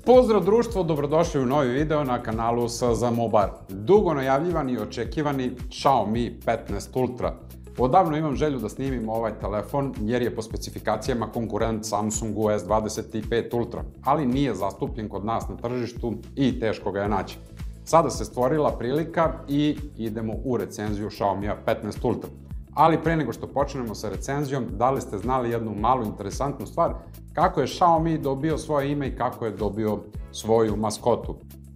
Pozdrav društvo, dobrodošli u novi video na kanalu SZ Mobar. Dugo najavljivani i očekivani Xiaomi 15 Ultra. Odavno imam želju da snimim ovaj telefon jer je po specifikacijama konkurent Samsungu S25 Ultra, ali nije zastupljen kod nas na tržištu i teško ga je naći. Sada se stvorila prilika i idemo u recenziju Xiaomija 15 Ultra. Ali pre nego što počnemo sa recenzijom, da li ste znali jednu malu interesantnu stvar? Kako je Xiaomi dobio svoje ime i kako je dobio svoju maskotu?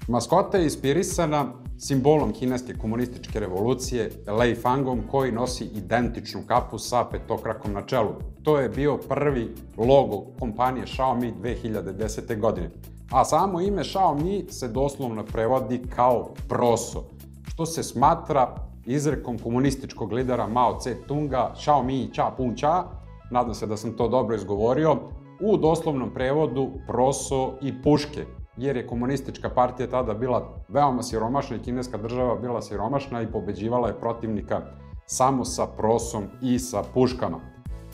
Maskota je inspirisana simbolom kineske komunističke revolucije, Lei Fangom, koji nosi identičnu kapu sa petokrakom na čelu. To je bio prvi logo kompanije Xiaomi 2010. godine. A samo ime Xiaomi se doslovno prevodi kao proso, što se smatra izrekom komunističkog lidera Mao Tse-tunga Xiaomi Cha Pun Cha, nadam se da sam to dobro izgovorio, u doslovnom prevodu proso i puške, jer je komunistička partija tada bila veoma siromašna i kineska država bila siromašna i pobeđivala je protivnika samo sa prosom i sa puškama.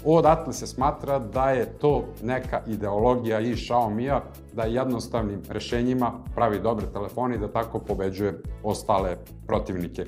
Odatle se smatra da je to neka ideologija i Xiaomija, da jednostavnim rešenjima pravi dobre telefone i da tako pobeđuje ostale protivnike.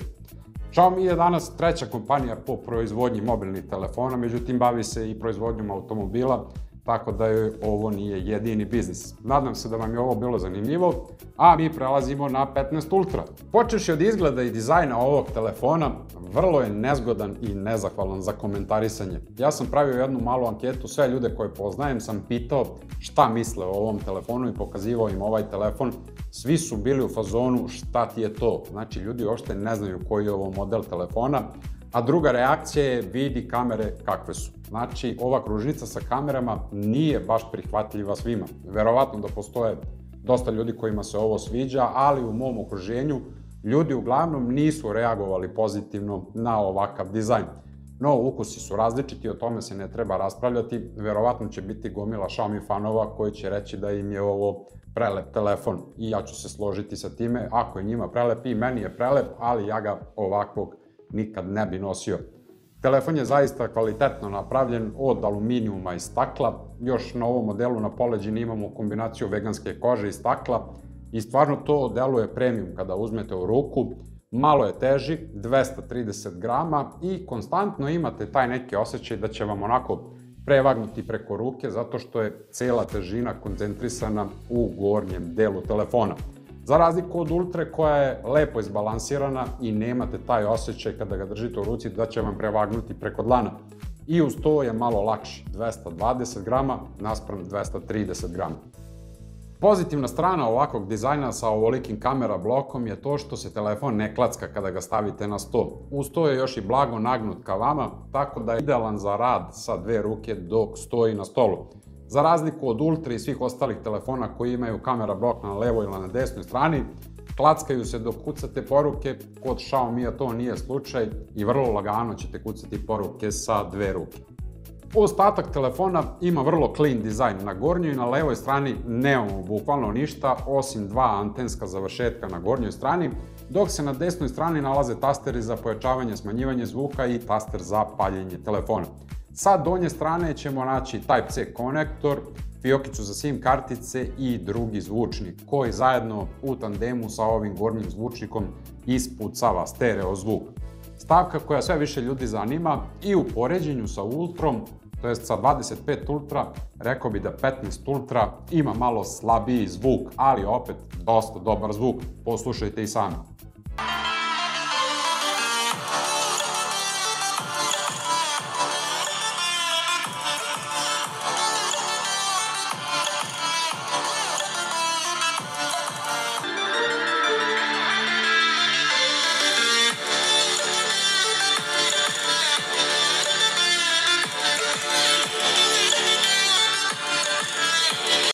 Xiaomi je danas treća kompanija po proizvodnji mobilnih telefona, međutim bavi se i proizvodnjom automobila, tako da joj ovo nije jedini biznis. Nadam se da vam je ovo bilo zanimljivo, a mi prelazimo na 15 Ultra. Počevši od izgleda i dizajna ovog telefona, vrlo je nezgodan i nezahvalan za komentarisanje. Ja sam pravio jednu malu anketu, sve ljude koje poznajem sam pitao šta misle o ovom telefonu i pokazivao im ovaj telefon. Svi su bili u fazonu šta ti je to, znači ljudi uopšte ne znaju koji je ovo model telefona. A druga reakcija je vidi kamere kakve su. Znači, ova kružnica sa kamerama nije baš prihvatljiva svima. Verovatno da postoje dosta ljudi kojima se ovo sviđa, ali u mom okruženju ljudi uglavnom nisu reagovali pozitivno na ovakav dizajn. No, ukusi su različiti, o tome se ne treba raspravljati. Verovatno će biti gomila Xiaomi fanova koji će reći da im je ovo prelep telefon. I ja ću se složiti sa time, ako je njima prelep i meni je prelep, ali ja ga ovakvog nikad ne bi nosio. Telefon je zaista kvalitetno napravljen od aluminijuma i stakla. Još na ovom modelu na poleđini imamo kombinaciju veganske kože i stakla i stvarno to deluje premium kada uzmete u ruku. Malo je teži, 230 grama i konstantno imate taj neki osjećaj da će vam onako prevagnuti preko ruke zato što je cela težina koncentrisana u gornjem delu telefona. Za razliku od Ultre koja je lepo izbalansirana i nemate taj osjećaj kada ga držite u ruci da će vam prevagnuti preko dlana. I uz to je malo lakši, 220 grama naspram 230 grama. Pozitivna strana ovakvog dizajna sa ovolikim kamera blokom je to što se telefon ne klacka kada ga stavite na sto. Uz to je još i blago nagnut ka vama, tako da je idealan za rad sa dve ruke dok stoji na stolu. Za razliku od Ultra i svih ostalih telefona koji imaju kamera blok na levoj ili na desnoj strani, klackaju se dok kucate poruke, kod Xiaomija to nije slučaj i vrlo lagano ćete kucati poruke sa dve ruke. Ostatak telefona ima vrlo clean dizajn. Na gornjoj i na levoj strani nemamo bukvalno ništa, osim dva antenska završetka na gornjoj strani, dok se na desnoj strani nalaze tasteri za pojačavanje i smanjivanje zvuka i taster za paljenje telefona. Sa donje strane ćemo naći Type-C konektor, fiokicu za SIM kartice i drugi zvučnik, koji zajedno u tandemu sa ovim gornjim zvučnikom ispucava stereo zvuk. Stavka koja sve više ljudi zanima i u poređenju sa Ultrom, to jest sa 25 Ultra, rekao bi da 15 Ultra ima malo slabiji zvuk, ali opet dosta dobar zvuk, poslušajte i sami.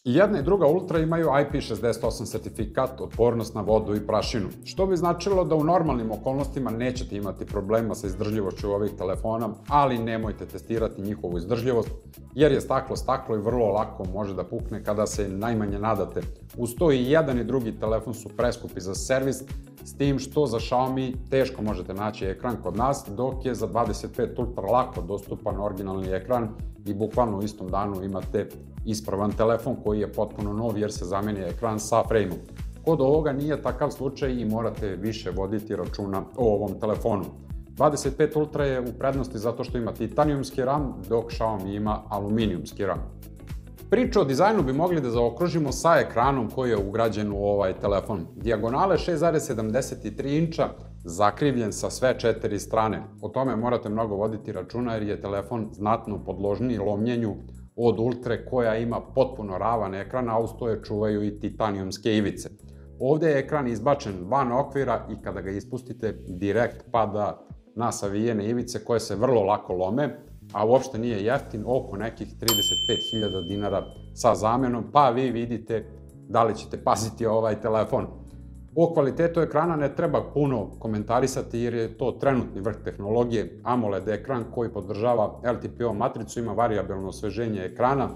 Jedna i druga Ultra imaju IP68 sertifikat, otpornost na vodu i prašinu, što bi značilo da u normalnim okolnostima nećete imati problema sa izdržljivošću ovih telefona, ali nemojte testirati njihovu izdržljivost, jer je staklo i vrlo lako može da pukne kada se najmanje nadate. Uz to i jedan i drugi telefon su preskupi za servis, s tim što za Xiaomi teško možete naći ekran kod nas, dok je za 25 Ultra lako dostupan originalni ekran i bukvalno u istom danu imate ispravan telefon koji je potpuno nov jer se zamenja ekran sa frejmom. Kod ovoga nije takav slučaj i morate više voditi računa o ovom telefonu. 25 Ultra je u prednosti zato što ima titanijumski RAM, dok Xiaomi ima aluminijumski RAM. Priču o dizajnu bi mogli da zaokružimo sa ekranom koji je ugrađen u ovaj telefon. Dijagonale 6,73 inča, zakrivljen sa sve 4 strane. O tome morate mnogo voditi računa jer je telefon znatno podložniji lomljenju od Ultre koja ima potpuno ravan ekran, a uz to je čuvaju i titanijumske ivice. Ovde je ekran izbačen van okvira i kada ga ispustite direkt pada na savijene ivice koje se vrlo lako lome, a uopšte nije jeftin, oko nekih 35.000 dinara sa zamenom, pa vi vidite da li ćete paziti ovaj telefon. O kvalitetu ekrana ne treba puno komentarisati jer je to trenutni vrh tehnologije, AMOLED ekran koji podržava LTPO matricu, ima varijabilno osveženje ekrana,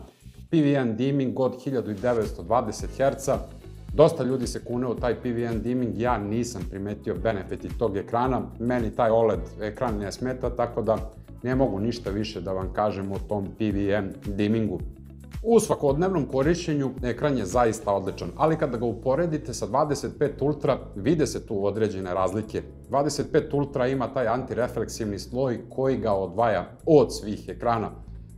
PVN dimming od 1920 Hz. Dosta ljudi se kune u taj PVN dimming, ja nisam primetio benefiti tog ekrana, meni taj OLED ekran ne smeta, tako da ne mogu ništa više da vam kažem o tom PVN dimmingu. U svakodnevnom korišćenju ekran je zaista odličan, ali kada ga uporedite sa 25 Ultra, vide se tu određene razlike. 25 Ultra ima taj antirefleksivni sloj koji ga odvaja od svih ekrana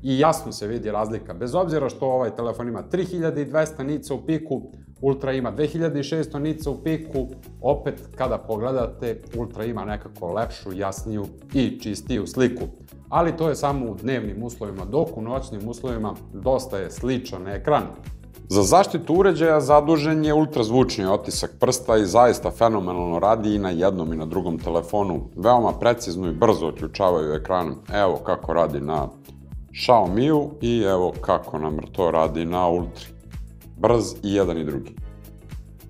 i jasno se vidi razlika. Bez obzira što ovaj telefon ima 3200 nica u piku, Ultra ima 2600 nica u piku, opet kada pogledate, Ultra ima nekako lepšu, jasniju i čistiju sliku. Ali to je samo u dnevnim uslovima, dok u noćnim uslovima dosta je sličan ekran. Za zaštitu uređaja zadužen je ultrazvučni otisak prsta i zaista fenomenalno radi i na jednom i na drugom telefonu. Veoma precizno i brzo otključavaju ekran. Evo kako radi na Xiaomiju i evo kako nam to radi na Ultri. Brz i jedan i drugi.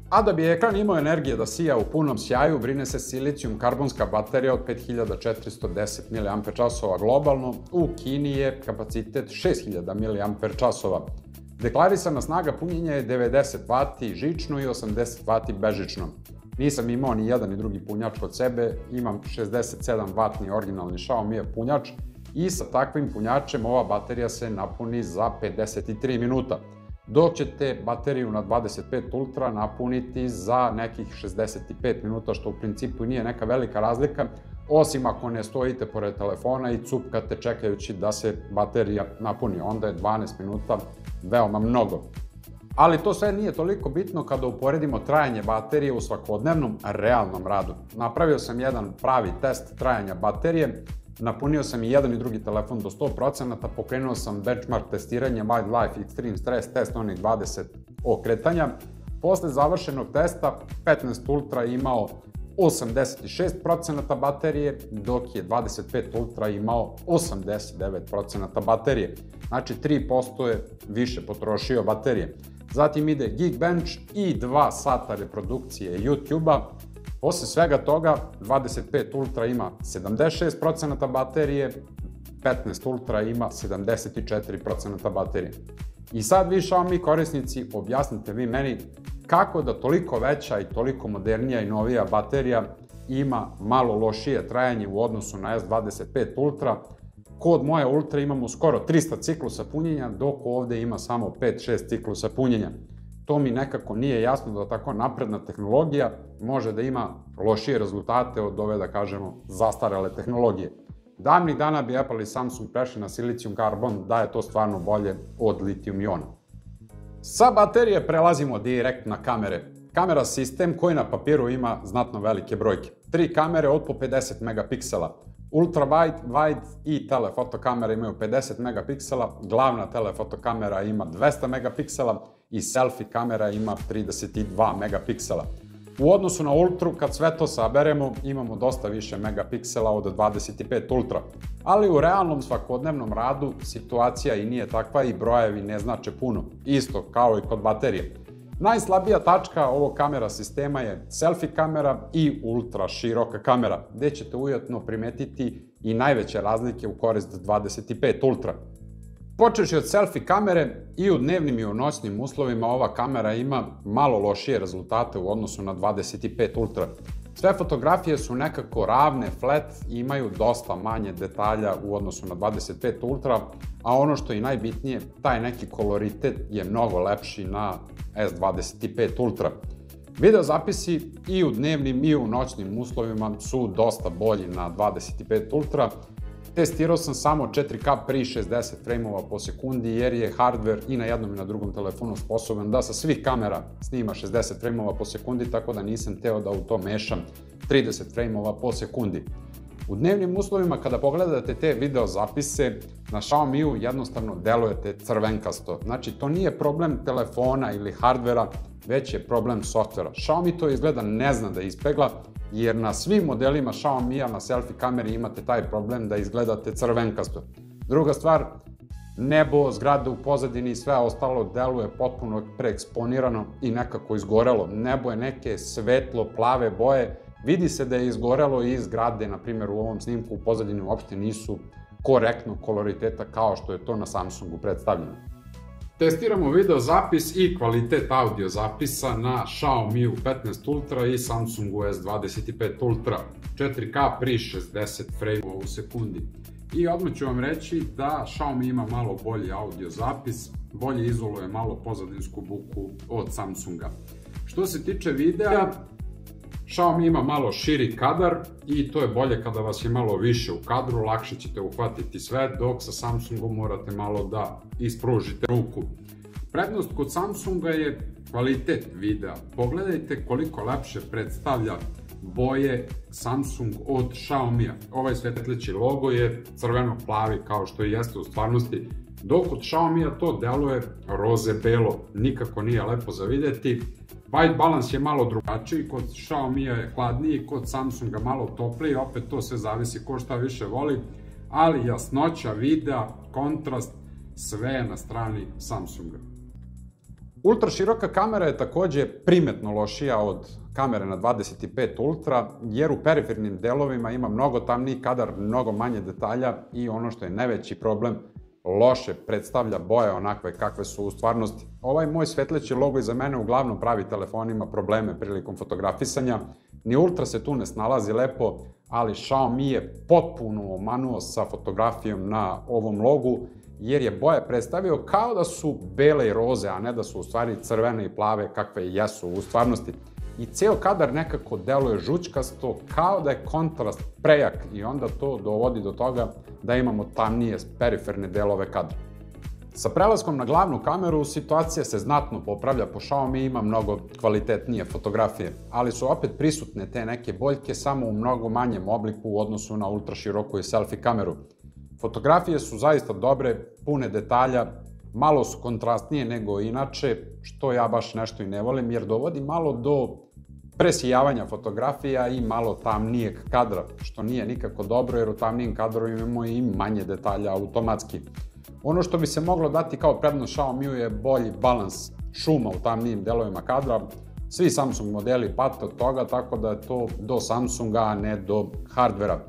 A da bi ekran imao energije da sija u punom sjaju, brine se silicijum-karbonska baterija od 5410 mAh globalno, u Kini je kapacitet 6000 mAh. Deklarisana snaga punjenja je 90 W žično i 80 W bežično. Nisam imao ni jedan ni drugi punjač kod sebe, imam 67 W originalni Xiaomi punjač i sa takvim punjačem ova baterija se napuni za 53 minuta. Dok ćete bateriju na 25 Ultra napuniti za nekih 65 minuta, što u principu nije neka velika razlika, osim ako ne stojite pored telefona i cupkate čekajući da se baterija napuni, onda je 12 minuta veoma mnogo. Ali to sve nije toliko bitno kada uporedimo trajanje baterije u svakodnevnom realnom radu. Napravio sam jedan pravi test trajanja baterije, napunio sam i jedan i drugi telefon do 100%, pokrenuo sam benchmark testiranje Wildlife Extreme Stress Test, onih 20 okretanja. Posle završenog testa 15 Ultra imao 86% baterije, dok je 25 Ultra imao 89% baterije. Znači 3% je više potrošio baterije. Zatim ide Geekbench i 2 sata reprodukcije YouTube-a. Posle svega toga, 25 Ultra ima 76% baterije, 15 Ultra ima 74% baterije. I sad vi Xiaomi korisnici objasnite vi meni kako da toliko veća i toliko modernija i novija baterija ima malo lošije trajanje u odnosu na S25 Ultra. Kod moje Ultra imamo skoro 300 ciklusa punjenja, dok ovde ima samo 5-6 ciklusa punjenja. To mi nekako nije jasno da tako napredna tehnologija može da ima lošije rezultate od ove, da kažemo, zastarele tehnologije. Davnih dana bi Apple i Samsung prešli na silicium karbon, da je to stvarno bolje od litijum iona. Sa baterije prelazimo direkt na kamere. Kamera sistem koji na papiru ima znatno velike brojke. 3 kamere od po 50 megapiksela. Ultra wide i telefoto kamera imaju 50 megapiksela, glavna telefoto kamera ima 200 megapiksela i selfie kamera ima 32 megapiksela. U odnosu na Ultru, kad sve to saberemo, imamo dosta više megapiksela od 25 Ultra. Ali u realnom svakodnevnom radu situacija i nije takva i brojevi ne znače puno, isto kao i kod baterije. Najslabija tačka ovog kamera sistema je selfie kamera i ultra široka kamera, gde ćete ujetno primetiti i najveće razlike u korist 25 Ultra. Počeši od selfie kamere, i u dnevnim i u noćnim uslovima ova kamera ima malo lošije rezultate u odnosu na 25 Ultra. Sve fotografije su nekako ravne, flat i imaju dosta manje detalja u odnosu na 25 Ultra, a ono što je najbitnije, taj neki koloritet je mnogo lepši na S25 Ultra. Video zapisi i u dnevnim i u noćnim uslovima su dosta bolji na 25 Ultra. Testirao sam samo 4K pri 60 frameova po sekundi jer je hardware i na jednom i na drugom telefonu sposoban da sa svih kamera snima 60 frameova po sekundi, tako da nisam teo da u to mešam 30 frameova po sekundi. U dnevnim uslovima kada pogledate te video zapise na Xiaomi-u jednostavno delujete crvenkasto. Znači to nije problem telefona ili hardvera, već je problem softvera. Xiaomi to izgleda ne zna da ispegla, jer na svim modelima Xiaomi-a na selfie kameri imate taj problem da izgledate crvenkasto. Druga stvar, nebo, zgrade u pozadini i sve ostalo deluje potpuno preeksponirano i nekako izgorelo. Nebo je neke svetlo plave boje, vidi se da je izgorelo i zgrade, na primjer u ovom snimku u pozadini uopšte nisu korektnog koloriteta kao što je to na Samsungu predstavljeno. Testiramo video zapis i kvalitet audio zapisa na Xiaomi 15 Ultra i Samsungu S25 Ultra 4K pri 60 frameova u sekundi. I odmah ću vam reći da Xiaomi ima malo bolji audio zapis, bolje izoluje malo pozadinsku buku od Samsunga. Što se tiče videa, Xiaomi ima malo širi kadar i to je bolje kada vas je malo više u kadru, lakše ćete uhvatiti sve, dok sa Samsungom morate malo da ispružite ruku. Prednost kod Samsunga je kvalitet videa. Pogledajte koliko lepše predstavlja boje Samsung od Xiaomi-a. Ovaj svetleći logo je crveno-plavi kao što i jeste u stvarnosti, dok kod Xiaomi-a to deluje roze-belo, nikako nije lepo za vidjeti. White balance je malo drugačiji, kod Xiaomi-a je hladniji, kod Samsunga malo topliji, opet to sve zavisi ko šta više voli, ali jasnoća videa, kontrast, sve je na strani Samsunga. Ultra široka kamera je takođe primetno lošija od kamere na 25 Ultra, jer u perifernim delovima ima mnogo tamniji kadar, mnogo manje detalja i ono što je najveći problem, loše predstavlja boje onakve kakve su u stvarnosti. Ovaj moj svetleći logo iza mene uglavnom pravi telefonima probleme prilikom fotografisanja. Ni Ultra se tu ne snalazi lepo, ali Xiaomi je potpuno omanuo sa fotografijom na ovom logu, jer je boje predstavio kao da su bele i roze, a ne da su u stvari crvene i plave kakve jesu u stvarnosti. I ceo kadar nekako deluje žućkasto, kao da je kontrast prejak i onda to dovodi do toga da imamo tamnije periferne delove kadra. Sa prelaskom na glavnu kameru situacija se znatno popravlja, po Xiaomi ima mnogo kvalitetnije fotografije, ali su opet prisutne te neke boljke samo u mnogo manjem obliku u odnosu na ultra široku i selfie kameru. Fotografije su zaista dobre, pune detalja, malo su kontrastnije nego inače, što ja baš nešto i ne volim, jer dovodi malo do presijavanja fotografija i malo tamnijeg kadra, što nije nikako dobro, jer u tamnijim kadru imamo i manje detalja automatski. Ono što bi se moglo dati kao prednost Xiaomi-u je bolji balans šuma u tamnijim delovima kadra. Svi Samsung modeli pate od toga, tako da je to do Samsunga, a ne do hardvera.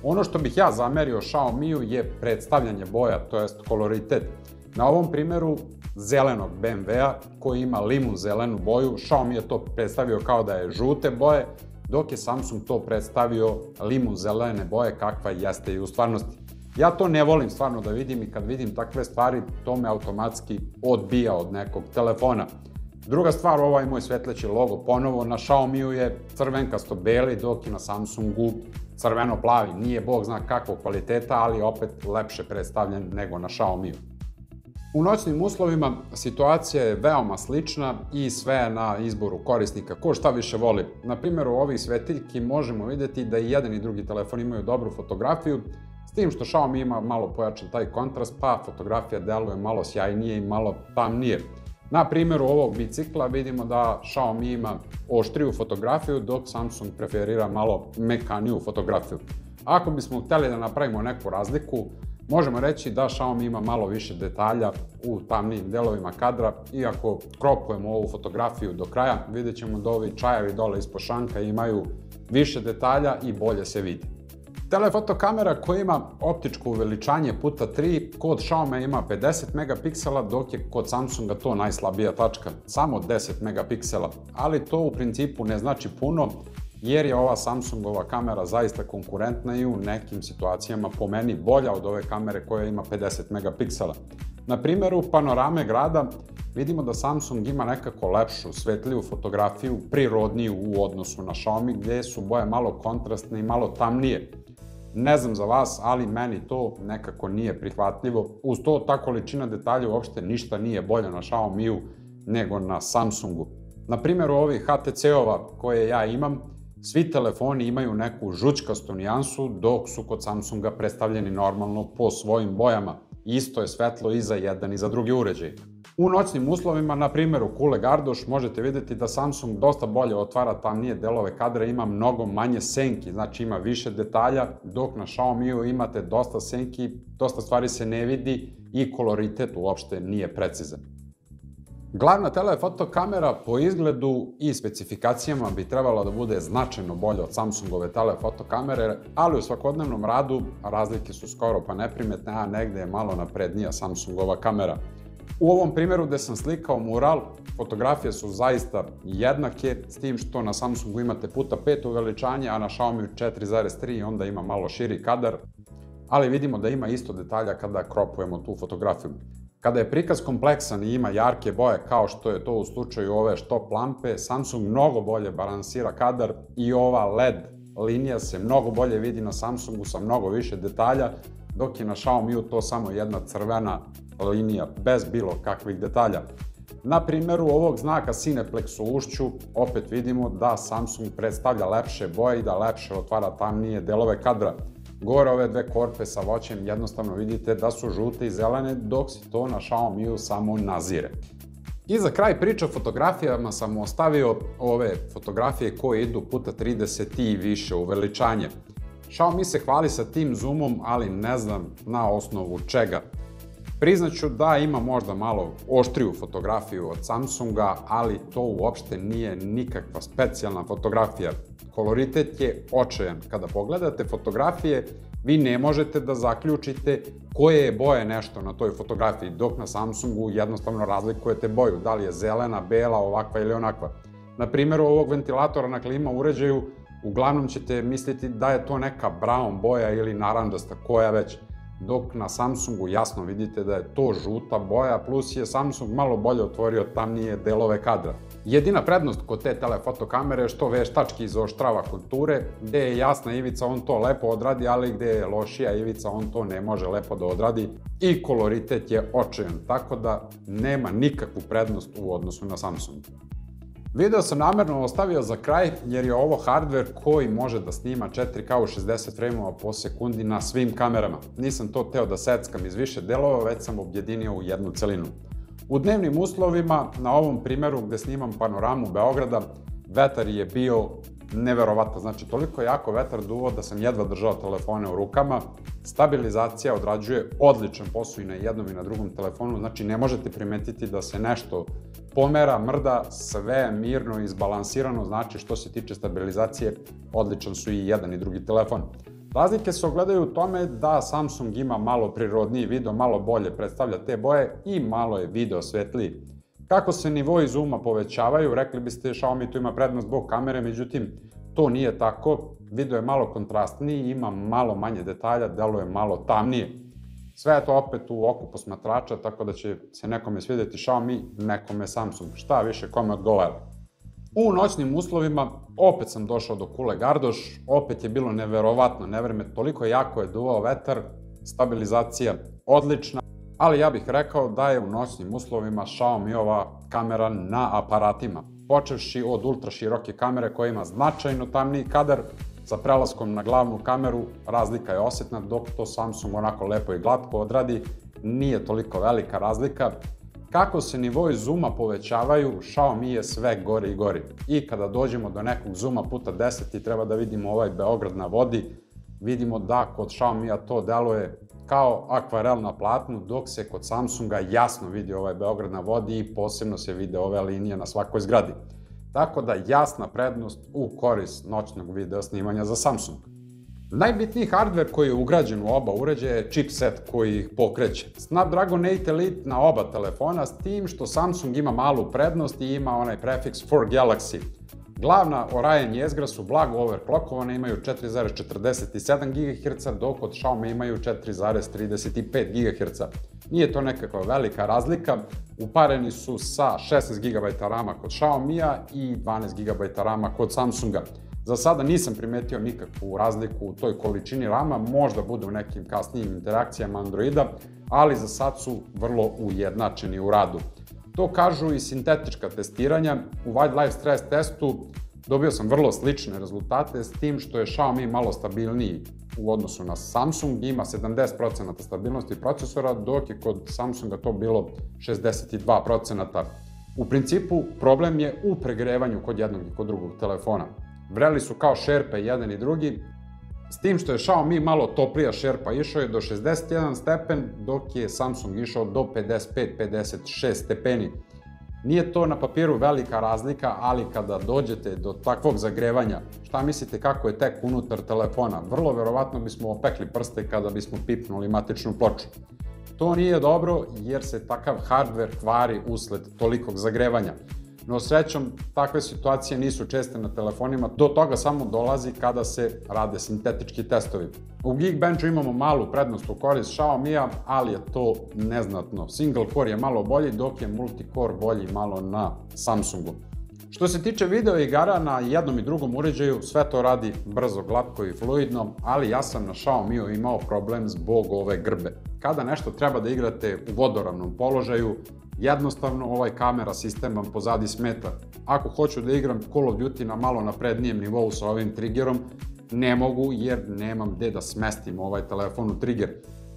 Ono što bih ja zamerio Xiaomi-u je predstavljanje boja, to jest koloritet. Na ovom primjeru zelenog BMW-a koji ima limun zelenu boju, Xiaomi je to predstavio kao da je žute boje, dok je Samsung to predstavio limun zelene boje kakva jeste i u stvarnosti. Ja to ne volim stvarno da vidim i kad vidim takve stvari, to me automatski odbija od nekog telefona. Druga stvar, ovaj moj svetleći logo ponovo na Xiaomi-u je crvenkasto-beli, dok je na Samsungu crveno-plavi. Nije bog zna kakvog kvaliteta, ali opet lepše predstavljen nego na Xiaomi-u. U noćnim uslovima situacija je veoma slična i sve je na izboru korisnika, ko šta više voli. Na primjeru ovih svetiljki možemo vidjeti da i jedan i drugi telefon imaju dobru fotografiju, s tim što Xiaomi ima malo pojačan taj kontrast, pa fotografija deluje malo sjajnije i malo tamnije. Na primjeru ovog bicikla vidimo da Xiaomi ima oštriju fotografiju, dok Samsung preferira malo mekaniju fotografiju. Ako bismo hteli da napravimo neku razliku, možemo reći da Xiaomi ima malo više detalja u tamnijim delovima kadra, iako kropujemo ovu fotografiju do kraja, vidjet ćemo da ovi čajevi dole ispod šanka imaju više detalja i bolje se vidi. Telefoto kamera koja ima optičko uveličanje puta 3, kod Xiaomi ima 50 megapiksela, dok je kod Samsunga to najslabija tačka, samo 10 megapiksela, ali to u principu ne znači puno, jer je ova Samsungova kamera zaista konkurentna i u nekim situacijama po meni bolja od ove kamere koja ima 50 megapiksela. Na primjeru panorame grada vidimo da Samsung ima nekako lepšu, svetliju fotografiju, prirodniju u odnosu na Xiaomi, gde su boje malo kontrastne i malo tamnije. Ne znam za vas, ali meni to nekako nije prihvatljivo. Uz to, ta količina detalja uopšte ništa nije bolja na Xiaomiju nego na Samsungu. Na primjeru ovih HTC-ova koje ja imam, svi telefoni imaju neku žućkastu nijansu, dok su kod Samsunga predstavljeni normalno po svojim bojama. Isto je svetlo i za jedan i za drugi uređaj. U noćnim uslovima, na primjeru Kule Gardoš, možete vidjeti da Samsung dosta bolje otvara tamnije delove kadra, ima mnogo manje senki, znači ima više detalja, dok na Xiaomiju imate dosta senki, dosta stvari se ne vidi i koloritet uopšte nije precizan. Glavna telefoto kamera po izgledu i specifikacijama bi trebala da bude značajno bolja od Samsungove telefoto kamere, ali u svakodnevnom radu razlike su skoro pa neprimetne, a negde je malo naprednija Samsungova kamera. U ovom primjeru gde sam slikao mural, fotografije su zaista jednake, s tim što na Samsungu imate puta 5 uveličanje, a na Xiaomiju 4,3 i onda ima malo širi kadar, ali vidimo da ima isto detalja kada kropujemo tu fotografiju. Kada je prikaz kompleksan i ima jarke boje, kao što je to u slučaju ove štop lampe, Samsung mnogo bolje balansira kadar i ova LED linija se mnogo bolje vidi na Samsungu sa mnogo više detalja, dok je na Xiaomiju to samo jedna crvena linija bez bilo kakvih detalja. Na primjeru ovog znaka Cineplex u ušću opet vidimo da Samsung predstavlja lepše boje i da lepše otvara tamnije delove kadra. Gore ove dve korpe sa voćem jednostavno vidite da su žute i zelene, dok se to na Xiaomiju samo nazire. I za kraj priče o fotografijama sam ostavio ove fotografije koje idu puta 30 i više uveličanje. Xiaomi se hvali sa tim zoomom, ali ne znam na osnovu čega. Priznaću da ima možda malo oštriju fotografiju od Samsunga, ali to uopšte nije nikakva specijalna fotografija. Koloritet je očajan. Kada pogledate fotografije, vi ne možete da zaključite koje je boje nešto na toj fotografiji, dok na Samsungu jednostavno razlikujete boju, da li je zelena, bela, ovakva ili onakva. Na primjeru ovog ventilatora na klima uređaju, uglavnom ćete misliti da je to neka brown boja ili narandžasta, koja već, dok na Samsungu jasno vidite da je to žuta boja, plus je Samsung malo bolje otvorio tamnije delove kadra. Jedina prednost kod te telefoto kamere je što veštački izoštrava konture, gde je jasna ivica on to lepo odradi, ali gde je lošija ivica on to ne može lepo da odradi i koloritet je očajan, tako da nema nikakvu prednost u odnosu na Samsung. Video sam namerno ostavio za kraj jer je ovo hardware koji može da snima 4K u 60 frame-ova po sekundi na svim kamerama. Nisam to teo da seckam iz više delova, već sam objedinio u jednu celinu. U dnevnim uslovima, na ovom primjeru gde snimam panoramu Beograda, vetar je bio neverovatan, znači toliko jako vetar duvao da sam jedva držao telefone u rukama. Stabilizacija odrađuje odličan posao i na jednom i na drugom telefonu, znači ne možete primetiti da se nešto pomera, mrda, sve je mirno i izbalansirano, znači što se tiče stabilizacije, odličan su i jedan i drugi telefon. Razlike se ogledaju u tome da Samsung ima malo prirodniji video, malo bolje predstavlja te boje i malo je video svetliji. Kako se nivoi zooma povećavaju, rekli biste Xiaomi tu ima prednost zbog kamere, međutim to nije tako, video je malo kontrastniji, ima malo manje detalja, deluje malo tamnije. Sve je to opet u oku posmatrača, tako da će se nekome svidjeti Xiaomi, nekome Samsung, šta više kome odgovara. U noćnim uslovima opet sam došao do Kule Gardoš, opet je bilo neverovatno nevreme, toliko jako je duvao vetar, stabilizacija odlična, ali ja bih rekao da je u noćnim uslovima Xiaomiova kamera na aparatima. Počevši od ultra široke kamere koja ima značajno tamniji kadar, sa prelaskom na glavnu kameru razlika je osetna, dok to Samsung onako lepo i glatko odradi, nije toliko velika razlika. Kako se nivoi zooma povećavaju, Xiaomi je sve gori i gori. I kada dođemo do nekog zooma puta 10 i treba da vidimo ovaj Beograd na vodi, vidimo da kod Xiaomija to deluje kao akvarel na platnu, dok se kod Samsunga jasno vidi ovaj Beograd na vodi i posebno se vide ove linije na svakoj zgradi. Tako da jasna prednost u korist noćnog video snimanja za Samsung. Najbitniji hardware koji je ugrađen u oba uređaja je chipset koji ih pokreće. Snapdragon 8 Elite na oba telefona, s tim što Samsung ima malu prednost i ima onaj prefiks for Galaxy. Glavna Orion jezgra su blago overclockovane, imaju 4,47 GHz, dok kod Xiaomi imaju 4,35 GHz. Nije to nekakva velika razlika, upareni su sa 16 GB RAM-a kod Xiaomi-a i 12 GB RAM-a kod Samsunga. Za sada nisam primetio nikakvu razliku u toj količini RAM-a, možda bude u nekim kasnijim interakcijama Androida, ali za sad su vrlo ujednačeni u radu. To kažu i sintetička testiranja. U Wildlife Stress testu dobio sam vrlo slične rezultate, s tim što je Xiaomi malo stabilniji u odnosu na Samsung, ima 70% stabilnosti procesora, dok je kod Samsunga to bilo 62%. U principu, problem je u pregrevanju kod jednog i kod drugog telefona. Vreli su kao šerpe jedan i drugi, s tim što je Xiaomi malo toplija šerpa, išao je do 61 stepen, dok je Samsung išao do 55-56 stepeni. Nije to na papiru velika razlika, ali kada dođete do takvog zagrevanja, šta mislite kako je tek unutar telefona? Vrlo verovatno bismo opekli prste kada bismo pipnuli matičnu ploču. To nije dobro jer se takav hardware kvari usled tolikog zagrevanja. No srećom, takve situacije nisu česte na telefonima, do toga samo dolazi kada se rade sintetički testovi. U Geekbenchu imamo malu prednost u korist Xiaomi-a, ali je to neznatno. Single core je malo bolji, dok je multicore bolji malo na Samsungu. Što se tiče video igara, na jednom i drugom uređaju sve to radi brzo, glatko i fluidno, ali ja sam na Xiaomi-u imao problem zbog ove grbe. Kada nešto treba da igrate u vodoravnom položaju, jednostavno ovaj kamera sistem vam pozadi smeta. Ako hoću da igram Call of Duty na malo naprednijem nivou sa ovim triggerom, ne mogu jer nemam gde da smestim ovaj telefon u trigger.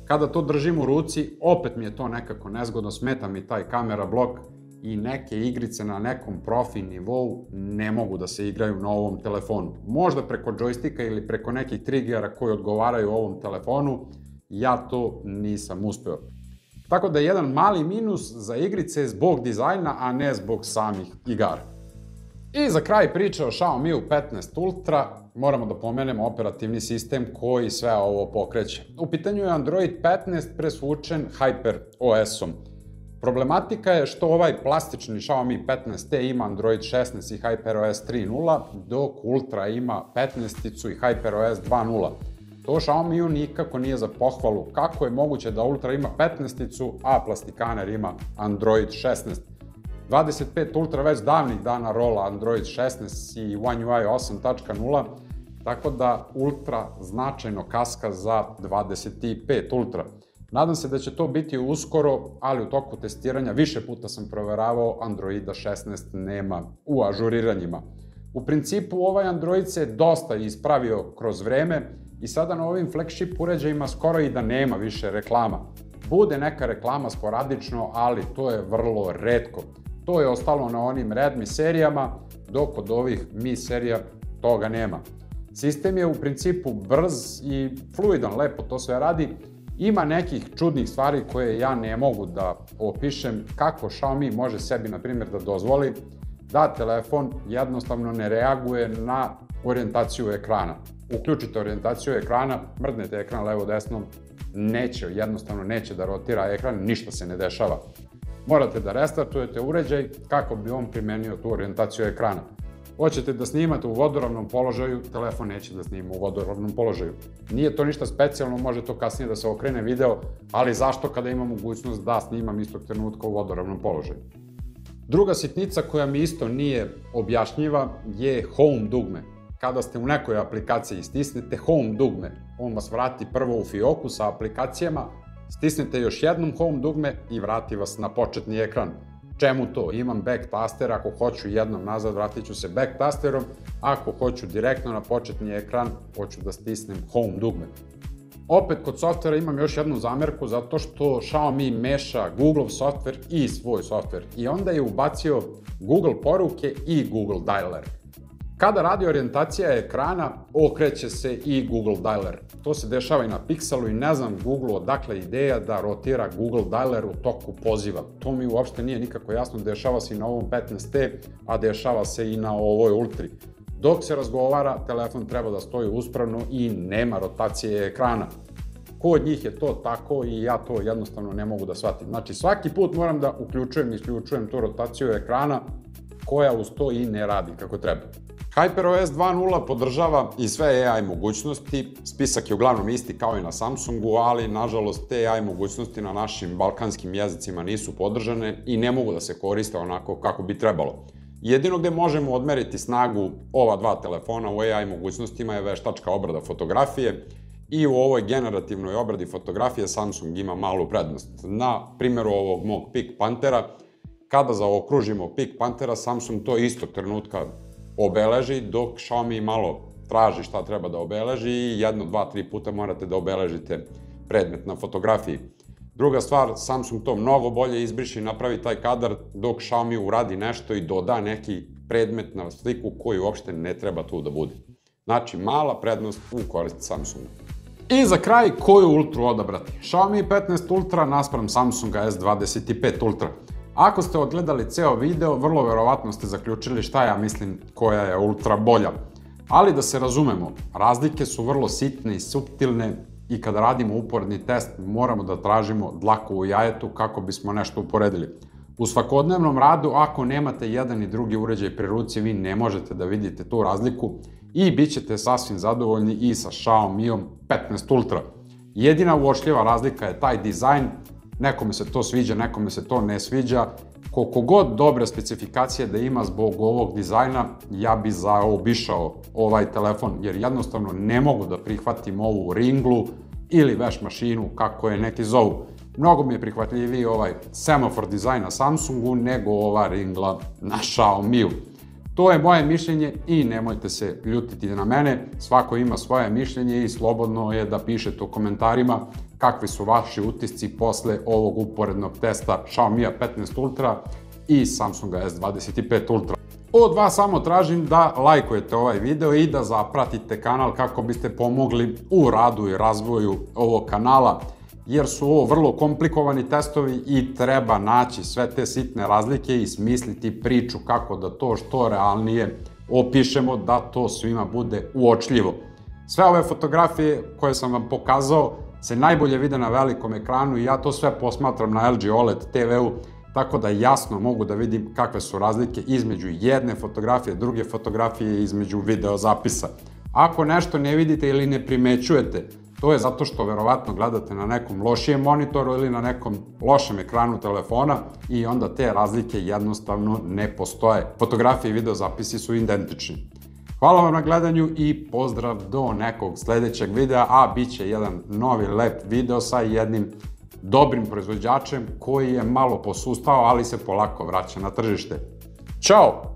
Kada to držim u ruci, opet mi je to nekako nezgodno, smeta mi taj kamera blok i neke igrice na nekom profi nivou ne mogu da se igraju na ovom telefonu. Možda preko džojstika ili preko nekih triggera koji odgovaraju ovom telefonu, ja to nisam uspeo. Tako da je jedan mali minus za igrice zbog dizajna, a ne zbog samih igara. I za kraj priče o Xiaomi 15 Ultra, moramo da pomenemo operativni sistem koji sve ovo pokreće. U pitanju je Android 15 presvučen HyperOS-om. Problematika je što ovaj plastični Xiaomi 15T ima Android 16 i HyperOS 3.0, dok Ultra ima 15-icu i HyperOS 2.0. To Xiaomi-u nikako nije za pohvalu. Kako je moguće da Ultra ima 15-icu, a plastikaner ima Android 16? 25 Ultra već davnih dana rola Android 16 i One UI 8.0, tako da Ultra značajno kaska za 25 Ultra. Nadam se da će to biti uskoro, ali u toku testiranja više puta sam proveravao, Androida 16 nema u ažuriranjima. U principu ovaj Android se dosta ispravio kroz vreme i sada na ovim flagship uređajima skoro i da nema više reklama. Bude neka reklama sporadično, ali to je vrlo retko. To je ostalo na onim Redmi serijama, dok od ovih Mi serija toga nema. Sistem je u principu brz i fluidan, lepo to sve radi. Ima nekih čudnih stvari koje ja ne mogu da opišem, kako Xiaomi može sebi, na primjer, da dozvoli da telefon jednostavno ne reaguje na orijentaciju ekrana. Uključite orijentaciju ekrana, mrdnete ekran levo-desno, jednostavno neće da rotira ekran, ništa se ne dešava. Morate da restartujete uređaj kako bi on primenio tu orijentaciju ekrana. Hoćete da snimate u vodoravnom položaju, telefon neće da snima u vodoravnom položaju. Nije to ništa specijalno, može to kasnije da se okrene video, ali zašto kada ima mogućnost da snimam istog trenutka u vodoravnom položaju? Druga sitnica koja mi isto nije objašnjiva je Home dugme. Kada ste u nekoj aplikaciji i stisnete Home dugme, on vas vrati prvo u fioku sa aplikacijama, stisnete još jednom Home dugme i vrati vas na početni ekran. Čemu to? Imam back taster, ako hoću jednom nazad vratit ću se back tasterom, ako hoću direktno na početni ekran, hoću da stisnem Home dugme. Opet kod softvera imam još jednu zamerku zato što Xiaomi meša Google softver i svoj softver i onda je ubacio Google poruke i Google dialer. Kada radi orijentacija ekrana, okreće se i Google dialer. To se dešava i na Pixelu i ne znam Google odakle ideja da rotira Google dialer u toku poziva. To mi uopšte nije nikako jasno, dešava se i na ovom 15T, a dešava se i na ovoj Ultri. Dok se razgovara, telefon treba da stoji uspravno i nema rotacije ekrana. Kod njih je to tako i ja to jednostavno ne mogu da shvatim. Znači svaki put moram da uključujem i isključujem tu rotaciju ekrana koja uz to i ne radi kako treba. HyperOS 2.0 podržava i sve AI mogućnosti, spisak je uglavnom isti kao i na Samsungu, ali nažalost te AI mogućnosti na našim balkanskim jezicima nisu podržane i ne mogu da se koriste onako kako bi trebalo. Jedino gde možemo odmeriti snagu ova dva telefona u AI mogućnostima je veštačka obrada fotografije i u ovoj generativnoj obradi fotografije Samsung ima malu prednost. Na primjeru ovog mog Pic Panthera, kada zaokružimo Pic Panthera, Samsung to istog trenutka obeleži, dok Xiaomi malo traži šta treba da obeleži i 1, 2, 3 puta morate da obeležite predmet na fotografiji. Druga stvar, Samsung to mnogo bolje izbriše i napravi taj kadar, dok Xiaomi uradi nešto i doda neki predmet na sliku koji uopšte ne treba tu da bude. Znači, mala prednost u korist Samsunga. I za kraj, koju Ultru odabrati? Xiaomi 15 Ultra naspram Samsunga S25 Ultra. Ako ste odgledali ceo video, vrlo verovatno ste zaključili šta ja mislim koja je Ultra bolja. Ali da se razumemo, razlike su vrlo sitne i suptilne i kada radimo uporedni test moramo da tražimo dlaku u jajetu kako bismo nešto uporedili. U svakodnevnom radu, ako nemate jedan i drugi uređaj pri ruci, vi ne možete da vidite tu razliku i bit ćete sasvim zadovoljni i sa Xiaomiom 15 Ultra. Jedina uočljiva razlika je taj dizajn, nekome se to sviđa, nekome se to ne sviđa. Koliko god dobre specifikacije da ima zbog ovog dizajna, ja bi zaobišao ovaj telefon, jer jednostavno ne mogu da prihvatim ovu ringlu ili veš mašinu, kako je neki zovu. Mnogo mi je prihvatljiviji ovaj semafor dizajn na Samsungu nego ova ringla na Xiaomiju. To je moje mišljenje i nemojte se ljutiti na mene, svako ima svoje mišljenje i slobodno je da pišete u komentarima kakvi su vaši utisci posle ovog uporednog testa Xiaomija 15 Ultra i Samsunga S25 Ultra. Od vas samo tražim da lajkujete ovaj video i da zapratite kanal kako biste pomogli u radu i razvoju ovog kanala, jer su ovo vrlo komplikovani testovi i treba naći sve te sitne razlike i smisliti priču kako da to što realnije opišemo, da to svima bude uočljivo. Sve ove fotografije koje sam vam pokazao se najbolje vide na velikom ekranu i ja to sve posmatram na LG OLED TV-u, tako da jasno mogu da vidim kakve su razlike između jedne fotografije, druge fotografije i između video zapisa. Ako nešto ne vidite ili ne primećujete, to je zato što verovatno gledate na nekom lošijem monitoru ili na nekom lošem ekranu telefona i onda te razlike jednostavno ne postoje. Fotografije i videozapisi su identični. Hvala vam na gledanju i pozdrav do nekog sledećeg videa, a bit će jedan novi lep video sa jednim dobrim proizvođačem koji je malo posustao, ali se polako vraća na tržište. Ćao!